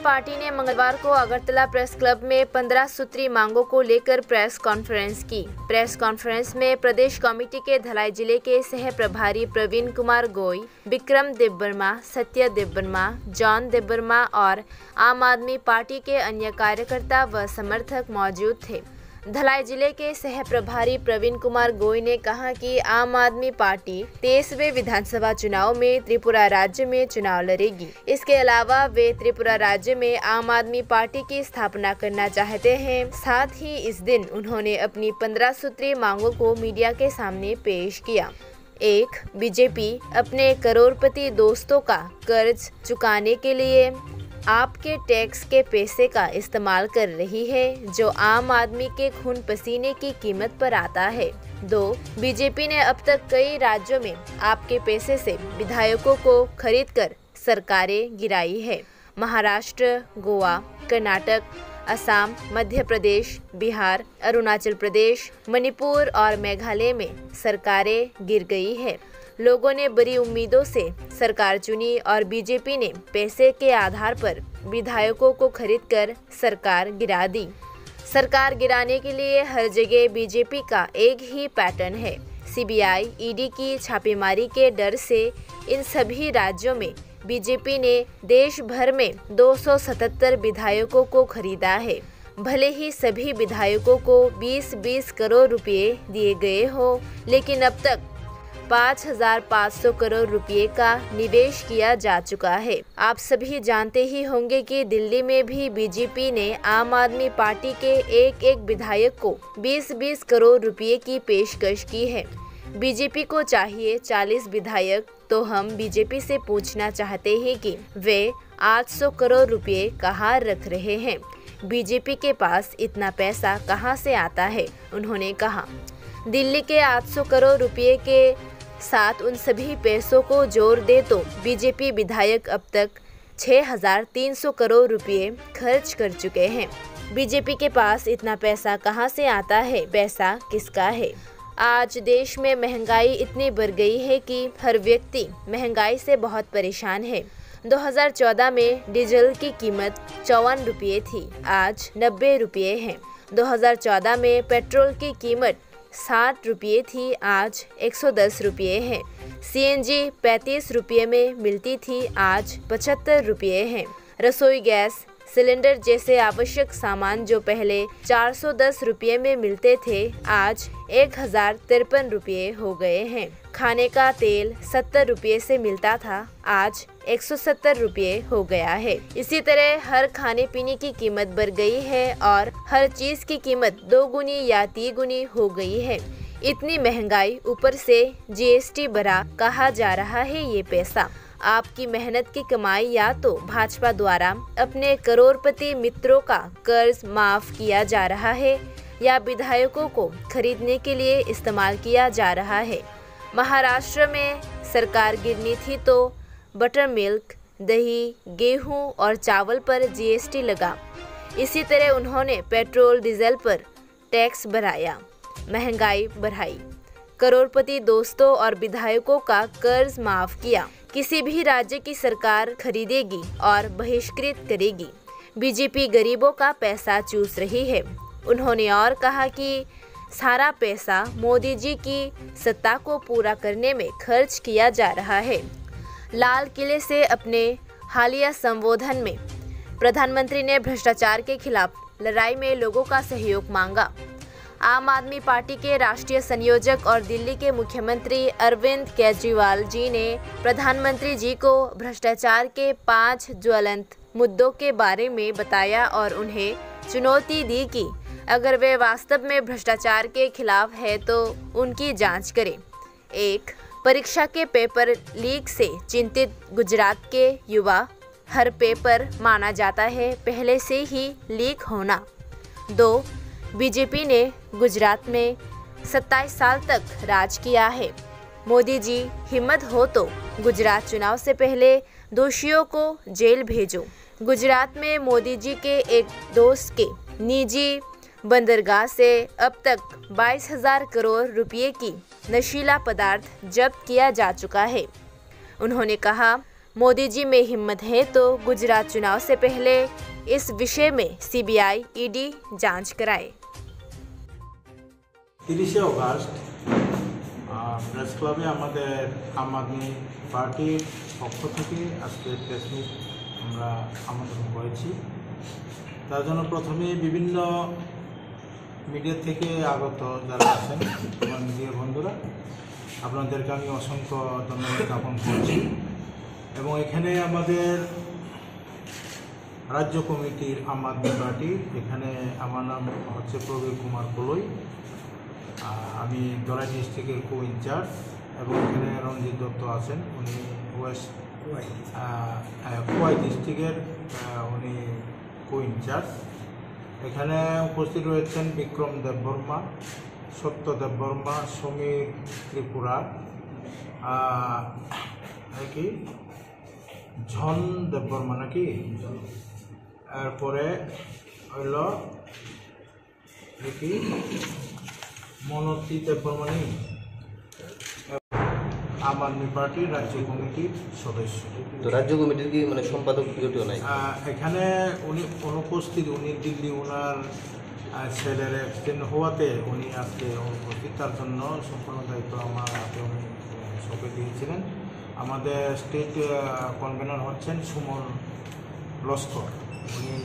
Party ने मंगलवार को अगरतला प्रेस क्लब में 15 सूत्री मांगों को लेकर प्रेस कॉन्फ्रेंस की। प्रेस कॉन्फ्रेंस में प्रदेश कमेटी के धलाई जिले के सह प्रभारी प्रवीण कुमार गोई, विक्रम देबबर्मा, सत्य देबबर्मा, जॉन देबबर्मा और आम आदमी पार्टी के अन्य कार्यकर्ता व समर्थक मौजूद थे। धलाई जिले के सह प्रभारी प्रवीण कुमार गोई ने कहा कि आम आदमी पार्टी 23वें विधानसभा चुनाव में त्रिपुरा राज्य में चुनाव लड़ेगी। इसके अलावा वे त्रिपुरा राज्य में आम आदमी पार्टी की स्थापना करना चाहते हैं। साथ ही इस दिन उन्होंने अपनी 15 सूत्री मांगों को मीडिया के सामने पेश किया। 1. बीजेपी अपने करोड़पति दोस्तों का कर्ज चुकाने के लिए आपके टैक्स के पैसे का इस्तेमाल कर रही है, जो आम आदमी के खून पसीने की कीमत पर आता है। 2. बीजेपी ने अब तक कई राज्यों में आपके पैसे से विधायकों को खरीदकर सरकारें गिराई है। महाराष्ट्र, गोवा, कर्नाटक, असम, मध्य प्रदेश, बिहार, अरुणाचल प्रदेश, मणिपुर और मेघालय में सरकारें गिर गई है। लोगों ने बड़ी उम्मीदों से सरकार चुनी और बीजेपी ने पैसे के आधार पर विधायकों को खरीदकर सरकार गिरा दी। सरकार गिराने के लिए हर जगह बीजेपी का एक ही पैटर्न है। सीबीआई, ईडी की छापेमारी के डर से इन सभी राज्यों में बीजेपी ने देश भर में 277 विधायकों को खरीदा है। भले ही सभी विधायकों को 20-20 करोड़ रुपए दिए गए हो, लेकिन अब तक 5,500 करोड़ रुपए का निवेश किया जा चुका है। आप सभी जानते ही होंगे कि दिल्ली में भी बीजेपी ने आम आदमी पार्टी के एक एक विधायक को 20-20 करोड़ रुपए की पेशकश की है। बीजेपी को चाहिए 40 विधायक, तो हम बीजेपी से पूछना चाहते हैं कि वे 800 करोड़ रुपए कहाँ रख रहे हैं। बीजेपी के पास इतना पैसा कहाँ से आता है। उन्होंने कहा, दिल्ली के 800 करोड़ रुपए के साथ उन सभी पैसों को जोड़ दे तो बीजेपी विधायक अब तक 6,300 करोड़ रुपए खर्च कर चुके हैं। बीजेपी के पास इतना पैसा कहां से आता है? पैसा किसका है? आज देश में महंगाई इतनी बढ़ गई है कि हर व्यक्ति महंगाई से बहुत परेशान है। 2014 में डीजल की कीमत 54 रुपये थी, आज 90 रुपये है। 2014 में पेट्रोल की कीमत 60 रुपये थी, आज 110 रुपये है। सीएनजी 35 रुपये में मिलती थी, आज 75 रुपये है। रसोई गैस सिलेंडर जैसे आवश्यक सामान जो पहले 410 रुपये में मिलते थे, आज 1,053 रुपये हो गए हैं। खाने का तेल 70 रुपये से मिलता था, आज 170 रुपये हो गया है। इसी तरह हर खाने पीने की कीमत बढ़ गई है और हर चीज़ की कीमत 2 गुनी या 3 गुनी हो गई है। इतनी महंगाई, ऊपर से जीएसटी बढ़ा, कहा जा रहा है ये पैसा आपकी मेहनत की कमाई या तो भाजपा द्वारा अपने करोड़पति मित्रों का कर्ज माफ किया जा रहा है या विधायकों को खरीदने के लिए इस्तेमाल किया जा रहा है। महाराष्ट्र में सरकार गिरनी थी तो बटर मिल्क, दही, गेहूं और चावल पर जीएसटी लगा। इसी तरह उन्होंने पेट्रोल डीजल पर टैक्स बढ़ाया, महंगाई बढ़ाई, करोड़पति दोस्तों और विधायकों का कर्ज माफ किया। किसी भी राज्य की सरकार खरीदेगी और बहिष्कृत करेगी। बीजेपी गरीबों का पैसा चूस रही है। उन्होंने और कहा कि सारा पैसा मोदी जी की सत्ता को पूरा करने में खर्च किया जा रहा है। लाल किले से अपने हालिया संबोधन में प्रधानमंत्री ने भ्रष्टाचार के खिलाफ लड़ाई में लोगों का सहयोग मांगा। आम आदमी पार्टी के राष्ट्रीय संयोजक और दिल्ली के मुख्यमंत्री अरविंद केजरीवाल जी ने प्रधानमंत्री जी को भ्रष्टाचार के 5 ज्वलंत मुद्दों के बारे में बताया और उन्हें चुनौती दी कि अगर वे वास्तव में भ्रष्टाचार के खिलाफ है तो उनकी जांच करें। 1. परीक्षा के पेपर लीक से चिंतित गुजरात के युवा, हर पेपर माना जाता है पहले से ही लीक होना। 2. बीजेपी ने गुजरात में 27 साल तक राज किया है। मोदी जी, हिम्मत हो तो गुजरात चुनाव से पहले दोषियों को जेल भेजो। गुजरात में मोदी जी के एक दोस्त के निजी बंदरगाह से अब तक 22,000 करोड़ रुपए की नशीला पदार्थ जब्त किया जा चुका है। उन्होंने कहा, मोदी जी में हिम्मत है तो गुजरात चुनाव से पहले इस विषय में सीबीआई ईडी जांच कराए। 30 অগাস্ট প্রেস ক্লাবে আমাদের আম আদমি পার্টির পক্ষ থেকে আজকে প্রেস মিট আমরা আমন্ত্রণ করেছি। তার জন্য প্রথমে বিভিন্ন মিডিয়া থেকে আগত যারা আছেন আমার মিডিয়া বন্ধুরা, আপনাদেরকে আমি অসংখ্য ধন্যবাদ জ্ঞাপন করছি। এবং এখানে আমাদের রাজ্য কমিটির আম আদমি পার্টি, এখানে আমার নাম হচ্ছে প্রবীর কুমার গোলই, আমি দলাই ডিস্ট্রিক্টের কো ইনচার্জ। এবং এখানে রঞ্জিত দত্ত আছেন, উনি ওয়েস্ট কোয়াই ডিস্ট্রিক্টের উনি কো ইনচার্জ। এখানে উপস্থিত রয়েছেন বিক্রম দেববর্মা, সত্য দেববর্মা, সমীর ত্রিপুরা, কি ঝন দেববর্মা নাকি, এরপরে হইল কি মনতি দেববর্মা নেই, আম আদমি পার্টির রাজ্য কমিটির সদস্য। তো রাজ্য কমিটির কি মানে সম্পাদক কেউ নাই এখানে? উনি অনুপস্থিত, উনি দিল্লি ওনার ছেলের অ্যাক্সিডেন্ট হওয়াতে উনি আজকে অনুপস্থিত। তার জন্য সম্পূর্ণ দায়িত্ব আমার হাতে উনি সঁপে দিয়েছিলেন। আমাদের স্টেট কনভেনর হচ্ছেন সুমন লস্কর, উনি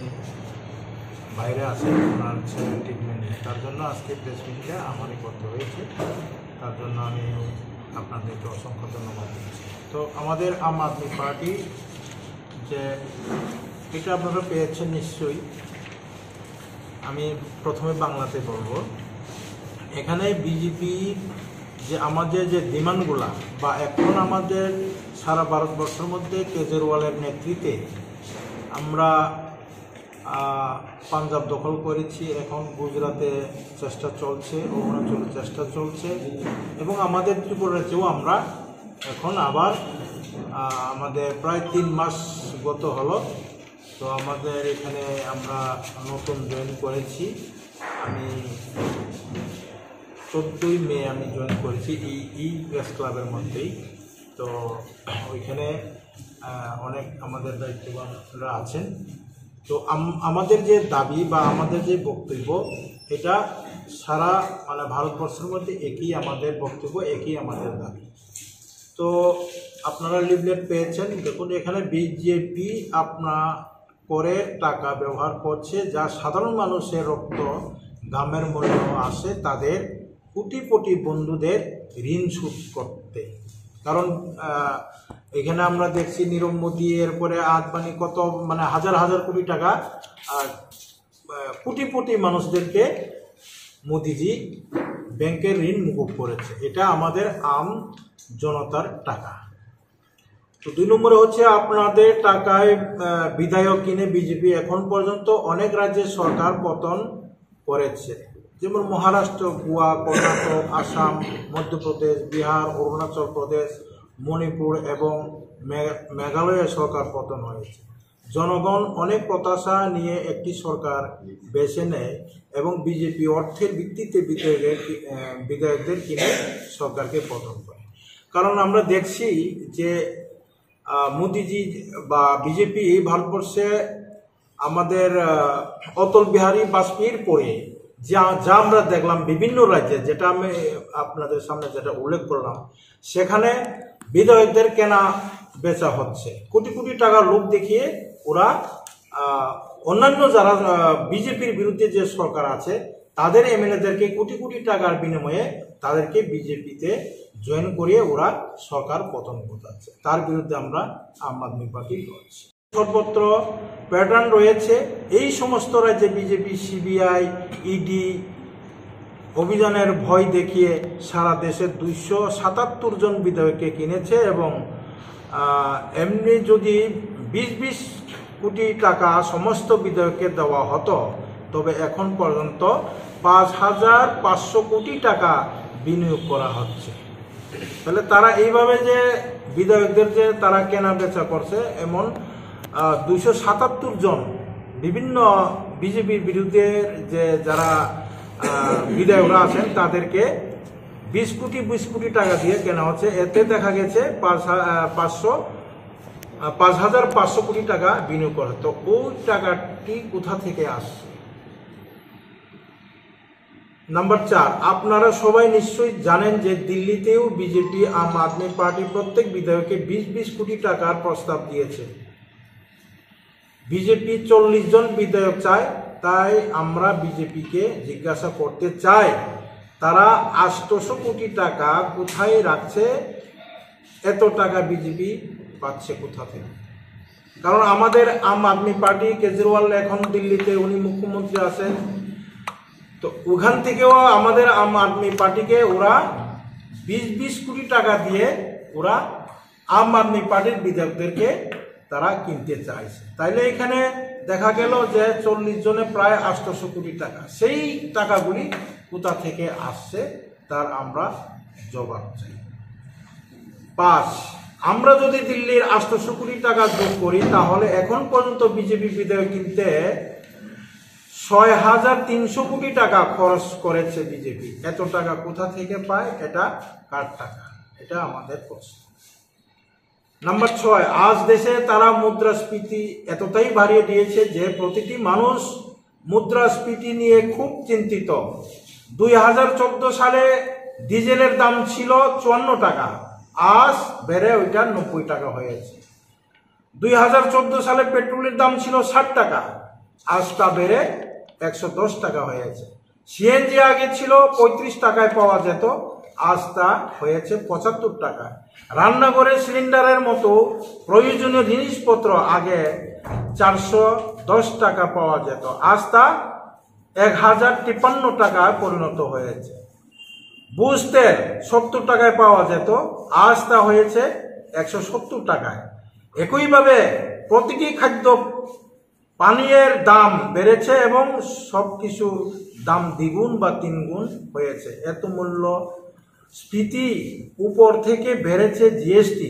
বাইরে আছেন ওনার ছেলের ট্রিটমেন্টে। তার জন্য আজকে প্রেস মিটটা আমারই করতে হয়েছে। তার জন্য আমি আপনাদেরকে অসংখ্য ধন্যবাদ দিচ্ছি। তো আমাদের আম আদমি পার্টি যে এটা আপনারা পেয়েছেন নিশ্চয়ই। আমি প্রথমে বাংলাতে বলবো। এখানে বিজেপি যে আমাদের যে ডিমান্ডগুলা বা এখন আমাদের সারা ভারতবর্ষের মধ্যে কেজরিওয়ালের নেতৃত্বে আমরা পাঞ্জাব দখল করেছি, এখন গুজরাতে চেষ্টা চলছে, অরুণাচলে চেষ্টা চলছে, এবং আমাদের ত্রিপুরা রাজ্যেও আমরা এখন আবার আমাদের প্রায় 3 মাস গত হলো। তো আমাদের এখানে আমরা নতুন জয়েন করেছি। আমি 14ই মে আমি জয়েন করেছি এই প্রেস ক্লাবের মধ্যেই। তো ওইখানে অনেক আমাদের দায়িত্ববানরা আছেন। তো আমাদের যে দাবি বা আমাদের যে বক্তব্য, এটা সারা মানে ভারতবর্ষের মধ্যে একই আমাদের বক্তব্য, একই আমাদের দাবি। তো আপনারা লিফলেট পেয়েছেন, দেখুন এখানে বিজেপি করে টাকা ব্যবহার করছে যা সাধারণ মানুষের রক্ত ঘামের মূল্য আসে তাদের কোটি বন্ধুদের ঋণ শোধ করতে। কারণ এখানে আমরা দেখছি নীরব মোদী, এরপরে আদবানি, কত মানে হাজার কোটি টাকা কোটি মানুষদেরকে মোদিজি ব্যাংকের ঋণ মুকুব করেছে। এটা আমাদের আম জনতার টাকা। তো 2 নম্বরে হচ্ছে আপনাদের টাকায় বিধায়ক কিনে বিজেপি এখন পর্যন্ত অনেক রাজ্যের সরকার পতন করেছে, যেমন মহারাষ্ট্র, গোয়া, কর্ণাটক, আসাম, মধ্যপ্রদেশ, বিহার, অরুণাচল প্রদেশ, মণিপুর এবং মেঘালয়ের সরকার পতন হয়েছে। জনগণ অনেক প্রত্যাশা নিয়ে একটি সরকার বেছে নেয় এবং বিজেপি অর্থের ভিত্তিতে বিধায়কদের কিনে সরকারকে পতন করে। কারণ আমরা দেখছি যে মোদিজি বা বিজেপি ভারতবর্ষে আমাদের অটল বিহারী বাজপেয়ীর পরে যা আমরা দেখলাম বিভিন্ন রাজ্যে, যেটা আমি আপনাদের সামনে যেটা উল্লেখ করলাম, সেখানে বিধায়কদের কেনা বেচা হচ্ছে। কোটি টাকা লোক দেখিয়ে ওরা অন্যান্য যারা বিজেপির বিরুদ্ধে যে সরকার আছে তাদের এমএলএদেরকে কোটি টাকার বিনিময়ে তাদেরকে বিজেপিতে জয়েন করিয়ে ওরা সরকার পতন ঘটাচ্ছে। তার বিরুদ্ধে আমরা আম আদমি পার্টি করছি। সর্বত্র প্যাটার্ন রয়েছে। এই সমস্ত রাজ্যে বিজেপি, সিবিআই, ইডি অভিযানের ভয় দেখিয়ে সারা দেশের 277 জন বিধায়ককে কিনেছে এবং এমনি যদি 20 কোটি টাকা সমস্ত বিধায়ককে দেওয়া হতো তবে এখন পর্যন্ত 5500 কোটি টাকা বিনিয়োগ করা হচ্ছে। তাহলে তারা এইভাবে যে বিধায়কদের যে তারা কেনা বেচা করছে, এমন 277 জন বিভিন্ন বিজেপির বিরুদ্ধে যে যারা বিধায়করা আছেন তাদেরকে 20 কোটি টাকা দিয়ে কেনা হচ্ছে। এতে দেখা গেছে 500 5,500 কোটি টাকা বিনিয়োগ করা। তো ওই টাকাটি কোথা থেকে আসছে? নাম্বার 4, আপনারা সবাই নিশ্চয়ই জানেন যে দিল্লিতেও বিজেপি আম আদমি পার্টি প্রত্যেক বিধায়ককে 20-20 কোটি টাকার প্রস্তাব দিয়েছে। বিজেপি 40 জন বিধায়ক চায়। তাই আমরা বিজেপিকে জিজ্ঞাসা করতে চাই, তারা 800 কোটি টাকা কোথায় রাখছে? এত টাকা বিজেপি পাচ্ছে কোথা থেকে? কারণ আমাদের আম আদমি পার্টি, কেজরিওয়াল এখন দিল্লিতে, উনি মুখ্যমন্ত্রী আছেন, তো ওখান থেকেও আমাদের আম আদমি পার্টিকে ওরা 20-20 কোটি টাকা দিয়ে ওরা আম আদমি পার্টির বিধায়কদেরকে তারা কিনতে চাইছে। তাইলে এখানে দেখা গেল যে 40 জনে প্রায় 800 কোটি টাকা। সেই টাকাগুলি কোথা থেকে আসছে তার আমরা জবাব চাই। 5, আমরা যদি দিল্লির 800 কোটি টাকা যোগ করি তাহলে এখন পর্যন্ত বিজেপি বিধায়ক কিনতে 6,300 কোটি টাকা খরচ করেছে বিজেপি। এত টাকা কোথা থেকে পায়? এটা কার টাকা? এটা আমাদের প্রশ্ন। নাম্বার 6, আজ দেশে তারা মুদ্রাস্ফীতি এতটাই বাড়িয়ে দিয়েছে যে প্রতিটি মানুষ মুদ্রাস্ফীতি নিয়ে খুব চিন্তিত। 2014 সালে ডিজেলের দাম ছিল 54 টাকা, আজ বেড়ে ওইটা 90 টাকা হয়েছে। 2014 সালে পেট্রোলের দাম ছিল 60 টাকা, আজটা বেড়ে 110 টাকা হয়েছে। সিএনজি আগে ছিল 35 টাকায় পাওয়া যেত, আজ তা হয়েছে 75 টাকা। রান্নাঘরের সিলিন্ডারের মতো প্রয়োজনীয় জিনিসপত্র আগে 410 টাকা পাওয়া যেত, আজ তা 1053 টাকায় পরিণত হয়েছে। বুঝ তেল 70 টাকায় পাওয়া যেত, আজ তা হয়েছে 170 টাকায়। একইভাবে প্রতিটি খাদ্য পানীয়ের দাম বেড়েছে এবং সবকিছু দাম দ্বিগুণ বা তিনগুণ হয়েছে। এত মূল্য স্ফীতি উপর থেকে বেড়েছে জিএসটি।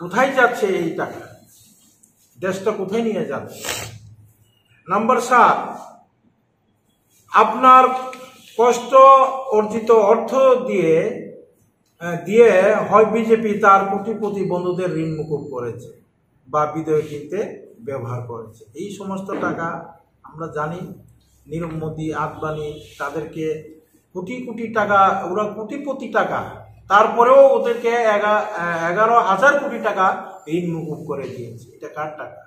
কোথায় যাচ্ছে এই টাকা? দেশটা কোথায় নিয়ে যাচ্ছে? নাম্বার 7, আপনার কষ্ট অর্জিত অর্থ দিয়ে হয় বিজেপি তার কোটিপতি বন্ধুদের ঋণ মুকুব করেছে বা বিধেয়ক কিনতে ব্যবহার করেছে। এই সমস্ত টাকা আমরা জানি, নীরব মোদী, আদবানি, তাদেরকে কোটি কোটি টাকা, ওরা কোটিপতি টাকা, তারপরেও ওদেরকে 11,000 কোটি টাকা ঋণ মুকুব করে দিয়েছে। এটা কার টাকা?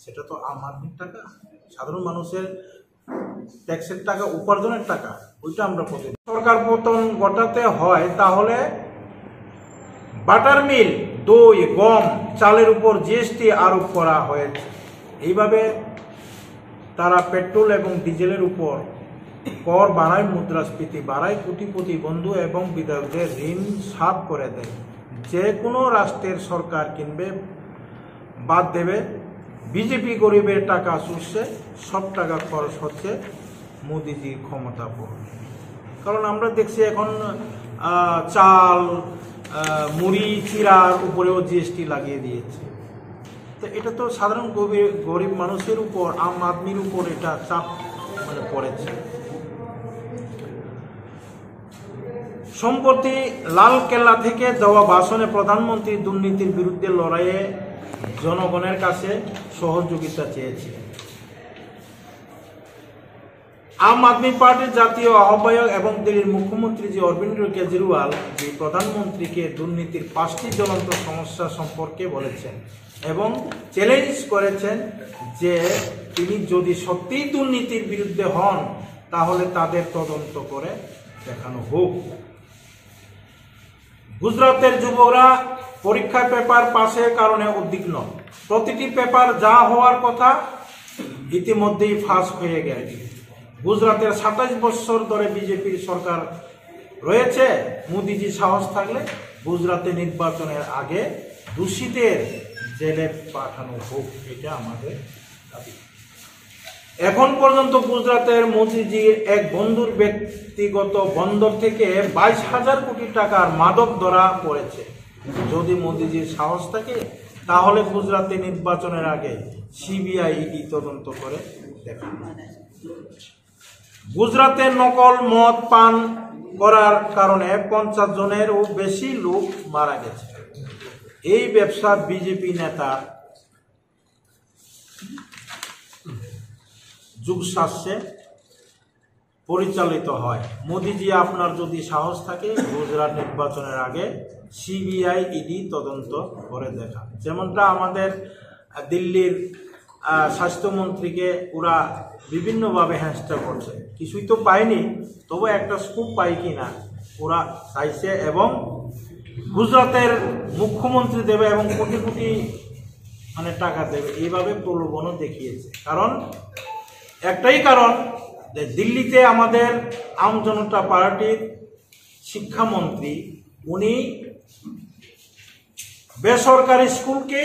সেটা তো আম আদমির টাকা, সাধারণ মানুষের ট্যাক্সের টাকা, উপার্জনের টাকা। ওইটা আমরা সরকার পতন ঘটাতে হয় তাহলে বাটার মিল, দই, গম, চালের উপর জিএসটি আরোপ করা হয়েছে। এইভাবে তারা পেট্রোল এবং ডিজেলের উপর কর বাড়ায়, মুদ্রাস্ফীতি বাড়ায়, কোটিপতি বন্ধু এবং বিধায়কদের ঋণ সাফ করে দেয়। যে কোনো রাষ্ট্রের সরকার কিনবে, বাদ দেবে। বিজেপি গরিবের টাকা চুষছে, সব টাকা খরচ হচ্ছে মোদিজির ক্ষমতা পর। কারণ আমরা দেখছি এখন চাল, মুড়ি, চিড়ার উপরেও জিএসটি লাগিয়ে দিয়েছে। তো এটা তো সাধারণ গরিব মানুষের উপর, আম আদমির উপর এটা চাপ পড়েছে। সম্প্রতি লালকেল্লা থেকে দেওয়া ভাষণে প্রধানমন্ত্রী দুর্নীতির বিরুদ্ধে লড়াইয়ে জনগণের কাছে সহযোগিতা চেয়েছিলেন। আম আদমি পার্টির জাতীয় আহ্বায়ক এবং দিল্লির মুখ্যমন্ত্রী জি অরবিন্দ কেজরিওয়াল জি প্রধানমন্ত্রীকে দুর্নীতির 5টি জ্বলন্ত সমস্যা সম্পর্কে বলেছেন এবং চ্যালেঞ্জ করেছেন যে তিনি যদি সত্যিই দুর্নীতির বিরুদ্ধে হন তাহলে তাদের তদন্ত করে দেখানো হোক। গুজরাটের যুবকরা পরীক্ষার পেপার পাসের কারণে উদ্বিগ্ন। প্রতিটি পেপার যা হওয়ার কথা ইতিমধ্যেই ফাঁস হয়ে গেছে। গুজরাটের 27 বছর ধরে বিজেপির সরকার রয়েছে। মোদিজি সাহস থাকলে গুজরাতে নির্বাচনের আগে দোষীদের জেলে পাঠানো হোক, এটা আমাদের দাবি। এখন পর্যন্ত গুজরাটের মোদিজির এক বন্ধুর ব্যক্তিগত বন্দর থেকে 22,000 কোটি টাকার মাদক ধরা পড়েছে। যদি মোদিজির সাহস থাকে তাহলে গুজরাতে নির্বাচনের আগে সিবিআই ইডি তদন্ত করে দেখান। গুজরাতে নকল মদ পান করার কারণে 50 জনেরও বেশি লোক মারা গেছে। এই ব্যবসা বিজেপি নেতা যুগশাস্যে পরিচালিত হয়। মোদিজি আপনার যদি সাহস থাকে গুজরাট নির্বাচনের আগে সিবিআই ইডি তদন্ত করে দেখা, যেমনটা আমাদের দিল্লির স্বাস্থ্যমন্ত্রীকে ওরা বিভিন্নভাবে হ্যান্ডস্টা করছে, কিছুই তো পায়নি, তবু একটা স্কুপ পাই কিনা ওরা চাইছে, এবং গুজরাটের মুখ্যমন্ত্রী দেবে এবং কোটি কোটি টাকা দেবে, এইভাবে প্রলোভনও দেখিয়েছে। কারণ একটাই কারণ, দিল্লিতে আমাদের আম জনতা পার্টির শিক্ষামন্ত্রী উনি বেসরকারি স্কুলকে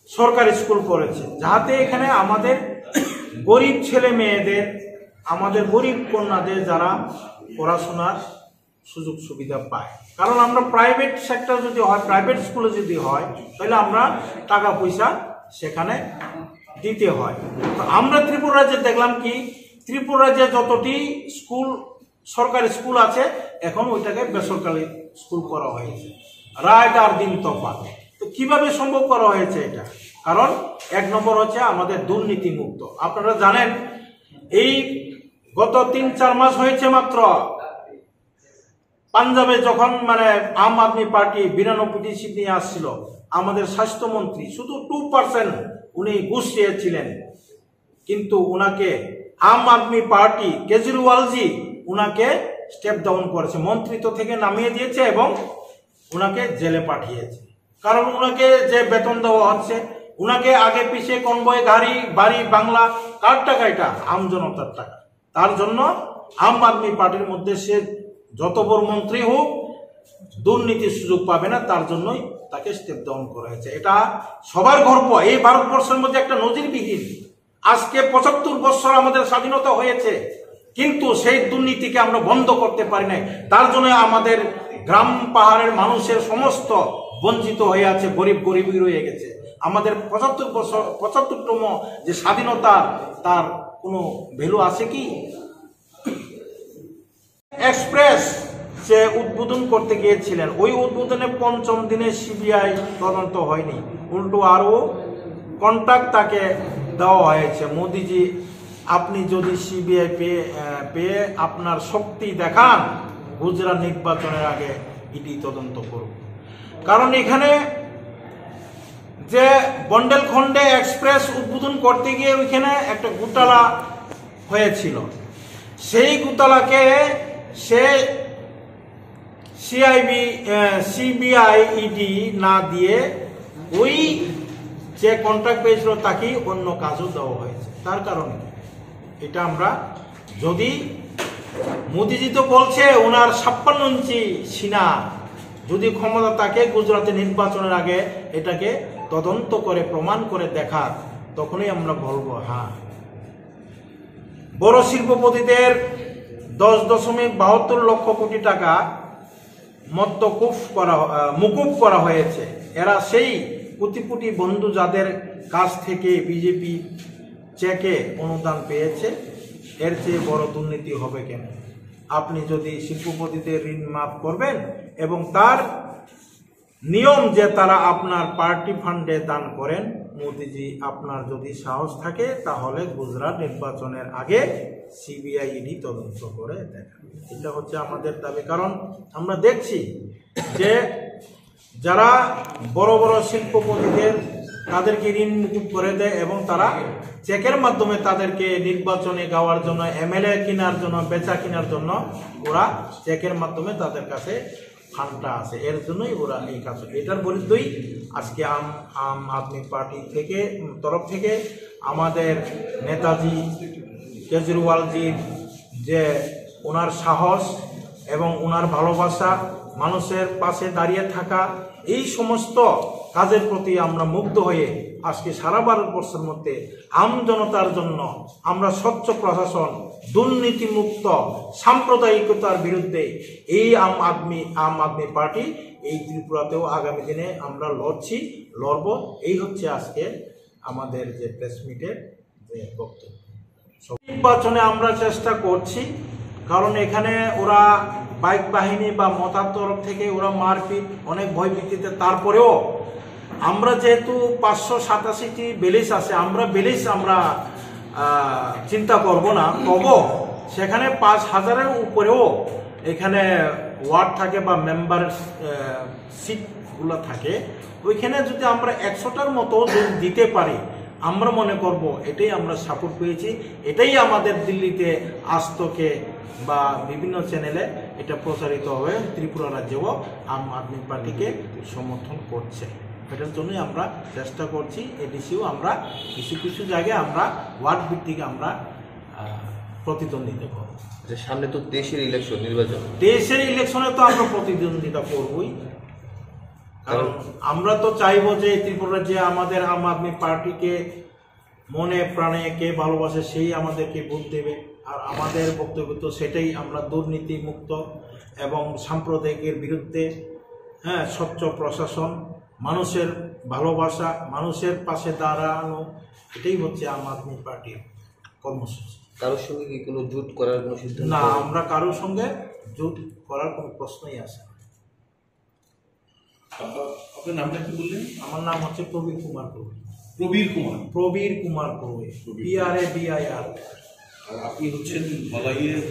সরকারি স্কুল করেছে, যাতে এখানে আমাদের গরিব ছেলে মেয়েদের, আমাদের গরিব কন্যাদের যারা পড়াশোনার সুযোগ সুবিধা পায়। কারণ আমরা প্রাইভেট সেক্টর যদি হয়, প্রাইভেট স্কুলে যদি হয়, তাহলে আমরা টাকা পয়সা সেখানে দিতে হয়। তো আমরা ত্রিপুরা রাজ্যে দেখলাম কি, ত্রিপুরা রাজ্যে যতটি স্কুল সরকারি স্কুল আছে এখন ওইটাকে বেসরকারি স্কুল করা হয়েছে, রাত আর দিন তফাৎ। তো কিভাবে সম্ভব করা হয়েছে এটা? কারণ এক নম্বর হচ্ছে আমাদের দুর্নীতি মুক্ত। আপনারা জানেন এই গত 3-4 মাস হয়েছে মাত্র, পাঞ্জাবে যখন আম আদমি পার্টি 92টি সিট নিয়ে আসছিল, আমাদের স্বাস্থ্যমন্ত্রী শুধু 2% উনি ঘুষ চেয়েছিলেন, কিন্তু উনাকে আম আদমি পার্টি কেজরিওয়ালজি উনাকে স্টেপ ডাউন করেছে, মন্ত্রিত্ব থেকে নামিয়ে দিয়েছে এবং উনাকে জেলে পাঠিয়েছে। কারণ উনাকে যে বেতন দেওয়া হচ্ছে, উনাকে আগে পিছিয়ে কনভয়, গাড়ি বাড়ি বাংলা, কার টাকা? এটা আম জনতার টাকা। তার জন্য আম আদমি পার্টির মধ্যে সে যত বড় মন্ত্রী হোক দুর্নীতির সুযোগ পাবে না, তার জন্যই তাকে স্টেপ ডাউন করা হয়েছে। এটা সবার গর্ব। এই ভারতবর্ষের মধ্যে একটা নজিরবিহীন, আজকে 75 বছর আমাদের স্বাধীনতা হয়েছে, কিন্তু সেই দুর্নীতিকে আমরা বন্ধ করতে পারি নাই। তার জন্য আমাদের গ্রাম পাহাড়ের মানুষের সমস্ত বঞ্চিত হয়ে আছে, গরিবই রয়ে গেছে। আমাদের 75তম যে স্বাধীনতা, তার কোনো ভ্যালু আছে কি? এক্সপ্রেস সে উদ্বোধন করতে গিয়েছিলেন, ওই উদ্বোধনে 5ম দিনে সিবিআই তদন্ত হয়নি, উল্টো আরো কন্ট্রাক্ট তাকে দেওয়া হয়েছে। মোদিজি, আপনি যদি সিবিআই পেয়ে আপনার শক্তি দেখান, গুজরাট নির্বাচনের আগে ইডি তদন্ত করুন। কারণ এখানে যে বন্ডেলখন্ডে এক্সপ্রেস উদ্বোধন করতে গিয়ে ওইখানে একটা ঘোটালা হয়েছিল, সেই ঘোটালাকে সে সিবিআই ইডি না দিয়ে ওই যে কন্ট্রাক্ট পেয়েছিল তাকেই অন্য কাজও দেওয়া হয়েছে। তার কারণে এটা আমরা যদি মোদিজি তো বলছে ওনার 56 ইঞ্চি সিনা, যদি ক্ষমতা থাকে গুজরাটে নির্বাচনের আগে এটাকে তদন্ত করে প্রমাণ করে দেখার, তখনই আমরা বলবো হ্যাঁ। বড় শিল্পপতিদের 10.72 লক্ষ কোটি টাকা মুকুব করা হয়েছে। এরা সেই কোটিপতি বন্ধু যাদের কাছ থেকে বিজেপি চেকে অনুদান পেয়েছে, এর চেয়ে বড় দুর্নীতি হবে কেন? আপনি যদি শিল্পপতিদের ঋণ মাফ করবেন এবং তার নিয়ম যে তারা আপনার পার্টি ফান্ডে দান করেন, মোদিজি আপনার যদি সাহস থাকে তাহলে গুজরাট নির্বাচনের আগে সিবিআই ইডি তদন্ত করে দেখান। এটা হচ্ছে আমাদের দাবি। কারণ আমরা দেখছি যে যারা বড় বড় শিল্পপতিদের তাদেরকে ঋণ মুকুব করে দেয় এবং তারা চেকের মাধ্যমে তাদেরকে নির্বাচনে গাওয়ার জন্য, এমএলএ কেনার জন্য, বেচা কেনার জন্য ওরা চেকের মাধ্যমে তাদের কাছে ফান্ডটা আছে, এর জন্যই ওরা এই কাজ। এটার বিরুদ্ধেই আজকে আম আদমি পার্টি তরফ থেকে আমাদের নেতাজি কেজরিওয়ালজির যে ওনার সাহস এবং ওনার ভালোবাসা, মানুষের পাশে দাঁড়িয়ে থাকা, এই সমস্ত কাজের প্রতি আমরা মুগ্ধ হয়ে আজকে সারা ভারতবর্ষের মধ্যে আম জনতার জন্য আমরা স্বচ্ছ প্রশাসন, দুর্নীতিমুক্ত, সাম্প্রদায়িকতার বিরুদ্ধে এই আম আদমি পার্টি এই ত্রিপুরাতেও আগামী দিনে আমরা লড়ব। এই হচ্ছে আজকে আমাদের যে প্রেস মিটের যে বক্তব্য। নির্বাচনে আমরা চেষ্টা করছি, কারণ এখানে ওরা বাইক বাহিনী বা মতার তরফ থেকে ওরা মারপিট, অনেক ভয়ভীতিতে, তারপরেও আমরা যেহেতু 587টি বেলিশ আছে, আমরা চিন্তা করব না, তবু সেখানে 5,000-এর উপরেও এখানে ওয়ার্ড থাকে বা মেম্বার সিটগুলো থাকে। ওইখানে যদি আমরা 100টার মতো যদি দিতে পারি, আমরা মনে করব এটাই আমরা সাপোর্ট পেয়েছি। এটাই আমাদের দিল্লিতে আজতকে বা বিভিন্ন চ্যানেলে এটা প্রচারিত হবে, ত্রিপুরা রাজ্যেও আম আদমি পার্টিকে সমর্থন করছে। এটার জন্যই আমরা চেষ্টা করছি। এডিসিও আমরা কিছু কিছু জায়গায় আমরা ওয়ার্ড ভিত্তিক আমরা প্রতিদ্বন্দ্বিতা করব। সামনে তো দেশের ইলেকশন, নির্বাচন, দেশের ইলেকশনে তো আমরা প্রতিদ্বন্দ্বিতা করবই, কারণ আমরা তো চাইবো যে ত্রিপুরা রাজ্যে আমাদের আম আদমি পার্টিকে মনে প্রাণে কে ভালোবাসে সেই আমাদেরকে ভোট দেবে। আর আমাদের বক্তব্য তো সেটাই, আমরা দুর্নীতি মুক্ত এবং সাম্প্রদায়িকের বিরুদ্ধে, স্বচ্ছ প্রশাসন, মানুষের ভালোবাসা, মানুষের পাশে দাঁড়ানো, এটাই হচ্ছে আম আদমি পার্টির কর্মসূচি। কারোর সঙ্গে কি কোনো জোট করার কোনো সিদ্ধান্ত? না, আমরা কারোর সঙ্গে জোট করার কোনো প্রশ্নই আসে না। আপনার নামটা কি বললেন? আমার নাম হচ্ছে প্রবীর কুমার গৌড়। প্রবীর কুমার। প্রবীর কুমার গৌড়, PRABIR। আর আপনি হচ্ছেন ধলাইয়ের